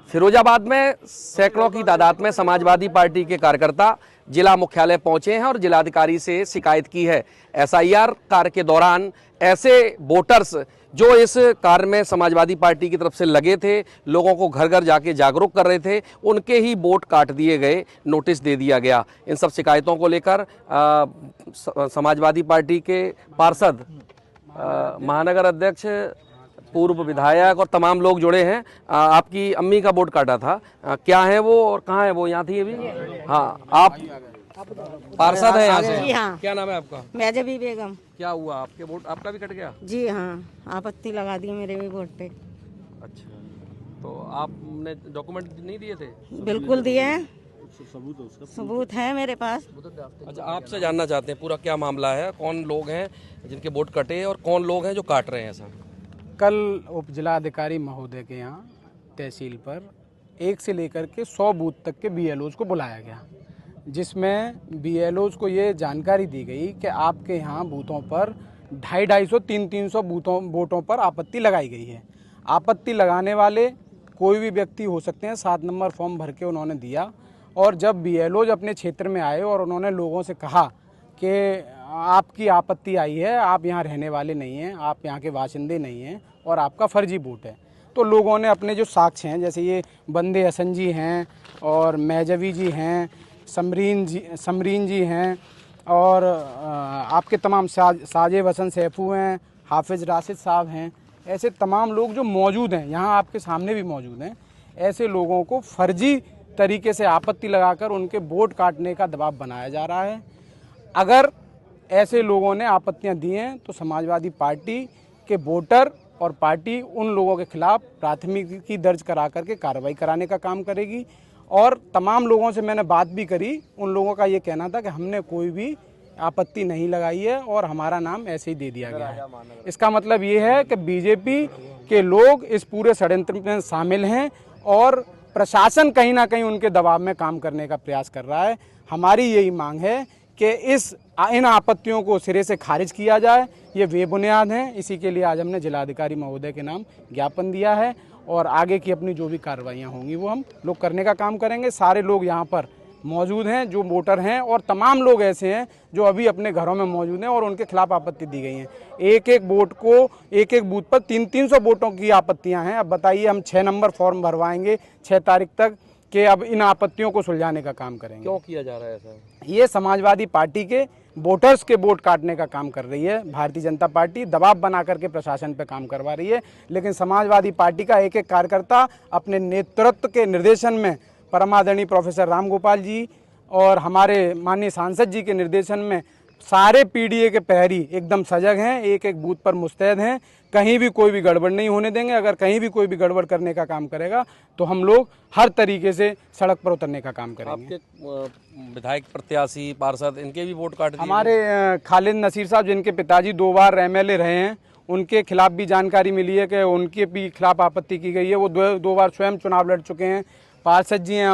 फिरोजाबाद में सैकड़ों की तादाद में समाजवादी पार्टी के कार्यकर्ता जिला मुख्यालय पहुंचे हैं और जिलाधिकारी से शिकायत की है। एसआईआर कार्य के दौरान ऐसे वोटर्स जो इस कार्य में समाजवादी पार्टी की तरफ से लगे थे, लोगों को घर घर जाके जागरूक कर रहे थे, उनके ही वोट काट दिए गए, नोटिस दे दिया गया। इन सब शिकायतों को लेकर समाजवादी पार्टी के पार्षद, महानगर अध्यक्ष, पूर्व विधायक और तमाम लोग जुड़े हैं। आपकी अम्मी का वोट काटा था, क्या है वो और कहाँ है वो? यहाँ थी अभी? हाँ, आप पार्षद है यहाँ से? जी हाँ। क्या नाम है आपका? मैजबी बेगम। क्या हुआ, आपके वोट, आपका भी कट गया? जी हाँ, आपत्ति लगा दी मेरे भी वोट पे। अच्छा, तो आपने डॉक्यूमेंट नहीं दिए थे? बिल्कुल दिए हैं, सबूत है मेरे पास। अच्छा, आपसे जानना चाहते हैं पूरा क्या मामला है, कौन लोग हैं जिनके वोट कटे और कौन लोग हैं जो काट रहे हैं ऐसा? कल उप जिलाधिकारी महोदय के यहाँ तहसील पर 1 से लेकर के 100 बूथ तक के बीएलओज को बुलाया गया, जिसमें बीएलओज को ये जानकारी दी गई कि आपके यहाँ बूथों पर 250-300 वोटों पर आपत्ति लगाई गई है। आपत्ति लगाने वाले कोई भी व्यक्ति हो सकते हैं। 7 नंबर फॉर्म भर के उन्होंने दिया और जब बीएलओज अपने क्षेत्र में आए और उन्होंने लोगों से कहा कि आपकी आपत्ति आई है, आप यहाँ रहने वाले नहीं हैं, आप यहाँ के बाशिंदे नहीं हैं और आपका फर्जी वोट है, तो लोगों ने अपने जो साक्ष्य हैं, जैसे ये बंदे हसन जी हैं और मैजवी जी हैं, समरीन जी हैं और आपके तमाम साजिब हसन सैफू हैं, हाफिज़ राशिद साहब हैं, ऐसे तमाम लोग जो मौजूद हैं यहाँ, आपके सामने भी मौजूद हैं। ऐसे लोगों को फर्जी तरीके से आपत्ति लगाकर उनके वोट काटने का दबाव बनाया जा रहा है। अगर ऐसे लोगों ने आपत्तियां दी हैं तो समाजवादी पार्टी के वोटर और पार्टी उन लोगों के खिलाफ प्राथमिकी दर्ज करा करके कार्रवाई कराने का काम करेगी। और तमाम लोगों से मैंने बात भी करी, उन लोगों का ये कहना था कि हमने कोई भी आपत्ति नहीं लगाई है और हमारा नाम ऐसे ही दे दिया गया है। इसका मतलब ये है कि बीजेपी के लोग इस पूरे षड्यंत्र में शामिल हैं और प्रशासन कहीं ना कहीं उनके दबाव में काम करने का प्रयास कर रहा है। हमारी यही मांग है कि इन आपत्तियों को सिरे से खारिज किया जाए, ये बेबुनियाद हैं। इसी के लिए आज हमने जिलाधिकारी महोदय के नाम ज्ञापन दिया है और आगे की अपनी जो भी कार्रवाइयाँ होंगी वो हम लोग करने का काम करेंगे। सारे लोग यहाँ पर मौजूद हैं जो वोटर हैं और तमाम लोग ऐसे हैं जो अभी अपने घरों में मौजूद हैं और उनके खिलाफ आपत्ति दी गई हैं। एक एक वोट को, एक एक बूथ पर 300 वोटों की आपत्तियां हैं। अब बताइए, हम 6 नंबर फॉर्म भरवाएंगे 6 तारीख तक कि अब इन आपत्तियों को सुलझाने का काम करेंगे। क्यों किया जा रहा है ऐसा? ये समाजवादी पार्टी के वोटर्स के वोट काटने का काम कर रही है। भारतीय जनता पार्टी दबाव बना करके प्रशासन पे काम करवा रही है, लेकिन समाजवादी पार्टी का एक एक कार्यकर्ता अपने नेतृत्व के निर्देशन में, परमादरणीय प्रोफेसर राम गोपाल जी और हमारे माननीय सांसद जी के निर्देशन में सारे पीडीए के प्रहरी एकदम सजग हैं, एक एक बूथ पर मुस्तैद हैं। कहीं भी कोई भी गड़बड़ नहीं होने देंगे। अगर कहीं भी कोई भी गड़बड़ करने का काम करेगा तो हम लोग हर तरीके से सड़क पर उतरने का काम करेंगे। आपके विधायक, प्रत्याशी, पार्षद, इनके भी वोट काट दिए? हमारे खालिद नसीर साहब, जिनके पिताजी 2 बार एमएलए रहे हैं, उनके खिलाफ भी जानकारी मिली है कि उनके भी खिलाफ आपत्ति की गई है। वो 2 बार स्वयं चुनाव लड़ चुके हैं। पार्षद जी हैं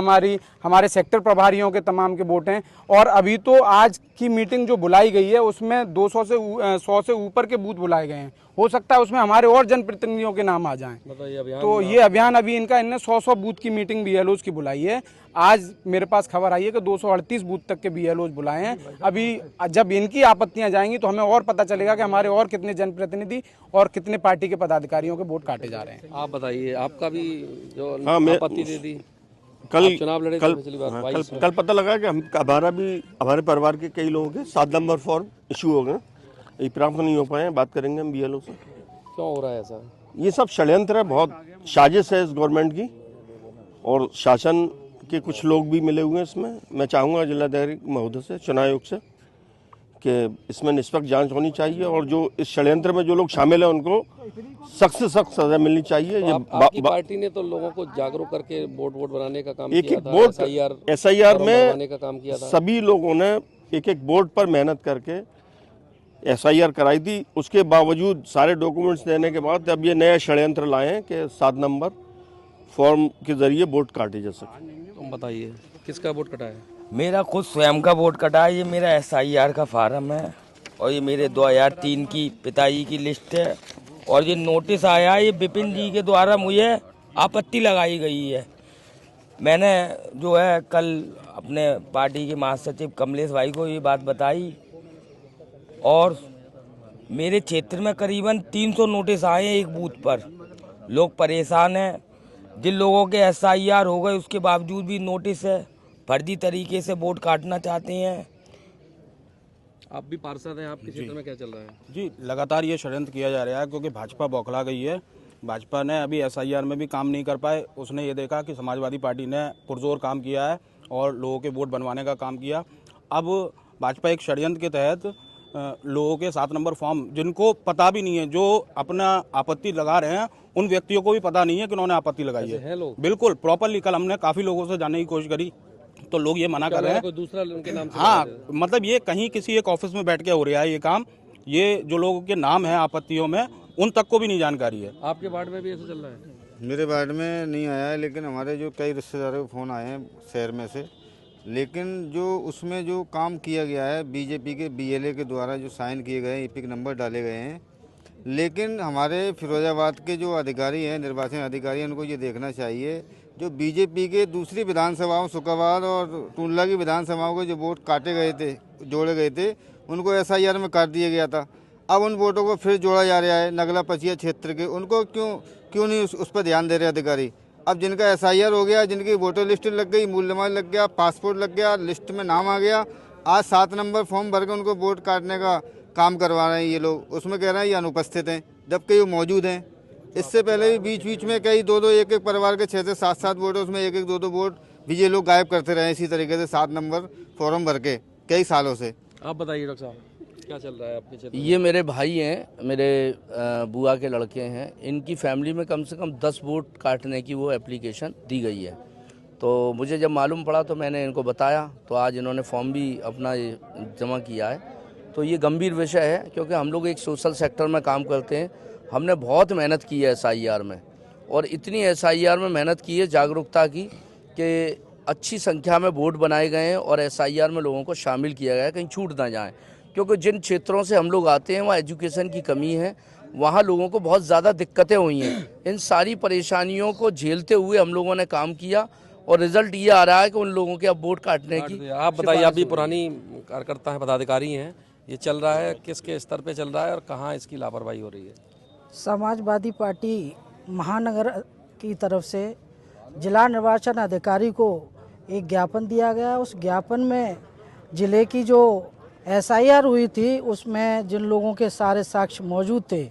हमारे सेक्टर प्रभारियों के तमाम के वोट हैं। और अभी तो आज की मीटिंग जो बुलाई गई है उसमें 100 से ऊपर के बूथ बुलाए गए हैं। हो सकता है उसमें हमारे और जनप्रतिनिधियों के नाम आ जाएं। तो ये अभियान अभी इनका 100 बूथ की मीटिंग बीएलओज की बुलाई है। आज मेरे पास खबर आई है कि 238 बूथ तक के बीएलओज बुलाए हैं। अभी जब इनकी आपत्तियां जाएंगी तो हमें और पता चलेगा कि हमारे और कितने जनप्रतिनिधि और कितने पार्टी के पदाधिकारियों के वोट काटे जा रहे हैं। आप बताइए, आपका भी जो आपत्ति दे दी? कल चुनाव लड़े कल पता लगा कि हमारे परिवार के कई लोगों के 7 नंबर फॉर्म इशू हो गए, ये प्राप्त नहीं हो पाए। बात करेंगे हम बीएलओ से। क्यों हो रहा है ऐसा? ये सब षड्यंत्र है, बहुत साजिश है इस गवर्नमेंट की और शासन के कुछ लोग भी मिले हुए हैं इसमें। मैं चाहूँगा जिलाधिकारी महोदय से, चुनाव आयोग से, कि इसमें निष्पक्ष जांच होनी चाहिए और जो इस षड्यंत्र में जो लोग शामिल हैं उनको सख्त से सख्त सजा मिलनी चाहिए। तो आपकी पार्टी ने तो लोगों को जागरूक करके वोट बनाने का काम किया था। एसआईआर में का काम किया था। सभी लोगों ने एक एक वोट पर मेहनत करके एसआईआर कराई थी। उसके बावजूद सारे डॉक्यूमेंट्स देने के बाद अब ये नया षड्यंत्र लाए हैं कि 7 नंबर फॉर्म के जरिए वोट काटे जा सके। तुम बताइए, किसका वोट कटा है? मेरा खुद स्वयं का वोट कटा है। ये मेरा एसआईआर का फार्म है और ये मेरे 2003 की पिताजी की लिस्ट है और ये नोटिस आया है, ये विपिन जी के द्वारा मुझे आपत्ति लगाई गई है। मैंने जो है कल अपने पार्टी के महासचिव कमलेश भाई को ये बात बताई और मेरे क्षेत्र में करीबन 300 नोटिस आए हैं एक बूथ पर। लोग परेशान हैं। जिन लोगों के SIR हो गए उसके बावजूद भी नोटिस है, फर्जी तरीके से वोट काटना चाहते हैं। आप भी पार्षद हैं, आपके क्षेत्र में क्या चल रहा है? जी, लगातार ये षड्यंत्र किया जा रहा है क्योंकि भाजपा बौखला गई है। भाजपा ने अभी SIR में भी काम नहीं कर पाए। उसने ये देखा कि समाजवादी पार्टी ने पुरजोर काम किया है और लोगों के वोट बनवाने का काम किया। अब भाजपा एक षड्यंत्र के तहत लोगों के 7 नंबर फॉर्म, जिनको पता भी नहीं है, जो अपना आपत्ति लगा रहे हैं उन व्यक्तियों को भी पता नहीं है कि उन्होंने आपत्ति लगाई है। लोग बिल्कुल प्रॉपरली। कल हमने काफ़ी लोगों से जानने की कोशिश करी तो लोग ये मना कर रहे हैं। कोई दूसरा उनके नाम से हाँ, मतलब ये कहीं किसी एक ऑफिस में बैठ के हो रहा है ये काम। ये जो लोगों के नाम है आपत्तियों में, उन तक को भी नहीं जानकारी है। आपके वार्ड में भी ऐसा चल रहा है? मेरे वार्ड में नहीं आया है, लेकिन हमारे जो कई रिश्तेदारों के फ़ोन आए हैं शहर में से। लेकिन जो उसमें जो काम किया गया है बीजेपी के BLA के द्वारा जो साइन किए गए हैं, EPIC नंबर डाले गए हैं, लेकिन हमारे फिरोजाबाद के जो अधिकारी हैं, निर्वाचन अधिकारी हैं, उनको ये देखना चाहिए जो बीजेपी के दूसरी विधानसभाओं शुक्रवार और टुंडला की विधानसभाओं के जो वोट काटे गए थे, जोड़े गए थे, उनको SIR में काट दिया गया था। अब उन वोटों को फिर जोड़ा जा रहा है नगला पचिया क्षेत्र के। उनको क्यों नहीं उस पर ध्यान दे रहे अधिकारी? अब जिनका SIR हो गया, जिनकी वोटर लिस्ट लग गई, मूल्यमान लग गया, पासपोर्ट लग गया, लिस्ट में नाम आ गया, आज 7 नंबर फॉर्म भर के उनको वोट काटने का काम करवा रहे हैं ये लोग। उसमें कह रहे हैं ये अनुपस्थित हैं, जबकि वो मौजूद हैं। इससे पहले भी बीच में कई 2-2 एक-एक परिवार के 6 से 7 वोट, उसमें 1-1 2-2 वोट भी ये लोग गायब करते रहे इसी तरीके से 7 नंबर फॉर्म भर के कई सालों से। आप बताइए डॉक्टर साहब, क्या चल रहा है आपके क्षेत्र में? ये मेरे भाई हैं, मेरे बुआ के लड़के हैं। इनकी फैमिली में कम से कम 10 वोट काटने की वो एप्लीकेशन दी गई है। तो मुझे जब मालूम पड़ा तो मैंने इनको बताया, तो आज इन्होंने फॉर्म भी अपना जमा किया है। तो ये गंभीर विषय है क्योंकि हम लोग एक सोशल सेक्टर में काम करते हैं। हमने बहुत मेहनत की है SIR में, और इतनी SIR में मेहनत की है जागरूकता की कि अच्छी संख्या में वोट बनाए गए हैं और SIR में लोगों को शामिल किया गया है, कहीं छूट ना जाए। क्योंकि जिन क्षेत्रों से हम लोग आते हैं वहाँ एजुकेशन की कमी है, वहाँ लोगों को बहुत ज़्यादा दिक्कतें हुई हैं। इन सारी परेशानियों को झेलते हुए हम लोगों ने काम किया और रिजल्ट ये आ रहा है कि उन लोगों के अब वोट काटने की। आप बताइए, आप भी पुरानी कार्यकर्ता हैं, पदाधिकारी हैं, ये चल रहा है किसके स्तर पे चल रहा है और कहाँ इसकी लापरवाही हो रही है? समाजवादी पार्टी महानगर की तरफ से जिला निर्वाचन अधिकारी को एक ज्ञापन दिया गया। उस ज्ञापन में ज़िले की जो SIR हुई थी उसमें जिन लोगों के सारे साक्ष्य मौजूद थे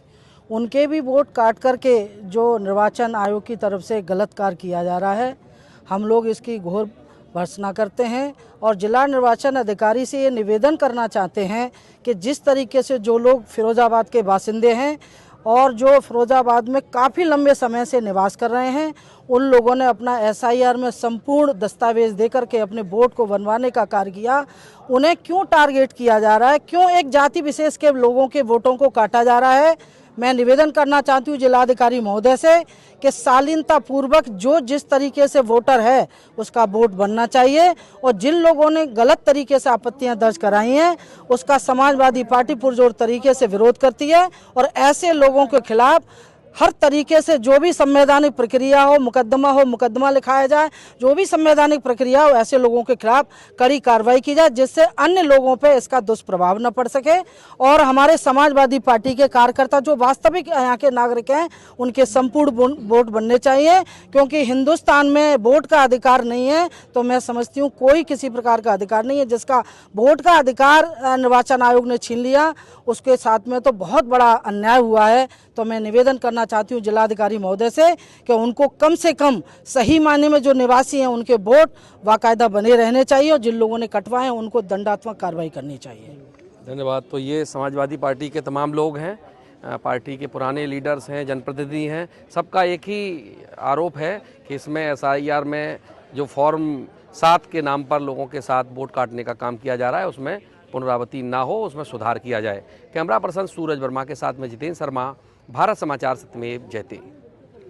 उनके भी वोट काट करके जो निर्वाचन आयोग की तरफ से गलत कार्य किया जा रहा है, हम लोग इसकी घोर भर्त्सना करते हैं और जिला निर्वाचन अधिकारी से ये निवेदन करना चाहते हैं कि जिस तरीके से जो लोग फिरोजाबाद के बासिंदे हैं और जो फिरोजाबाद में काफ़ी लंबे समय से निवास कर रहे हैं, उन लोगों ने अपना SIR में संपूर्ण दस्तावेज देकर के अपने वोट को बनवाने का कार्य किया। उन्हें क्यों टारगेट किया जा रहा है, क्यों एक जाति विशेष के लोगों के वोटों को काटा जा रहा है? मैं निवेदन करना चाहती हूँ जिलाधिकारी महोदय से कि शालीनता पूर्वक जो जिस तरीके से वोटर है उसका वोट बनना चाहिए, और जिन लोगों ने गलत तरीके से आपत्तियां दर्ज कराई हैं उसका समाजवादी पार्टी पुरजोर तरीके से विरोध करती है और ऐसे लोगों के खिलाफ हर तरीके से जो भी संवैधानिक प्रक्रिया हो, मुकदमा लिखाया जाए, जो भी संवैधानिक प्रक्रिया हो, ऐसे लोगों के खिलाफ कड़ी कार्रवाई की जाए जिससे अन्य लोगों पे इसका दुष्प्रभाव न पड़ सके। और हमारे समाजवादी पार्टी के कार्यकर्ता जो वास्तविक यहाँ के नागरिक हैं उनके संपूर्ण वोट बनने चाहिए, क्योंकि हिंदुस्तान में वोट का अधिकार नहीं है तो मैं समझती हूँ कोई किसी प्रकार का अधिकार नहीं है। जिसका वोट का अधिकार निर्वाचन आयोग ने छीन लिया उसके साथ में तो बहुत बड़ा अन्याय हुआ है। तो मैं निवेदन करना चाहती हूँ जिलाधिकारी महोदय से कि उनको कम से कम सही मायने में जो निवासी हैं उनके वोट बाकायदा बने रहने चाहिए और जिन लोगों ने कटवाए हैं उनको दंडात्मक कार्रवाई करनी चाहिए। धन्यवाद। तो ये समाजवादी पार्टी के तमाम लोग हैं, पार्टी के पुराने लीडर्स हैं, जनप्रतिनिधि हैं। सबका एक ही आरोप है कि इसमें SIR में जो फॉर्म 7 के नाम पर लोगों के साथ वोट काटने का काम किया जा रहा है उसमें पुनरावृत्ति ना हो, उसमें सुधार किया जाए। कैमरा पर्सन सूरज वर्मा के साथ में जितेंद्र शर्मा, भारत समाचार सत्यमेव जयते।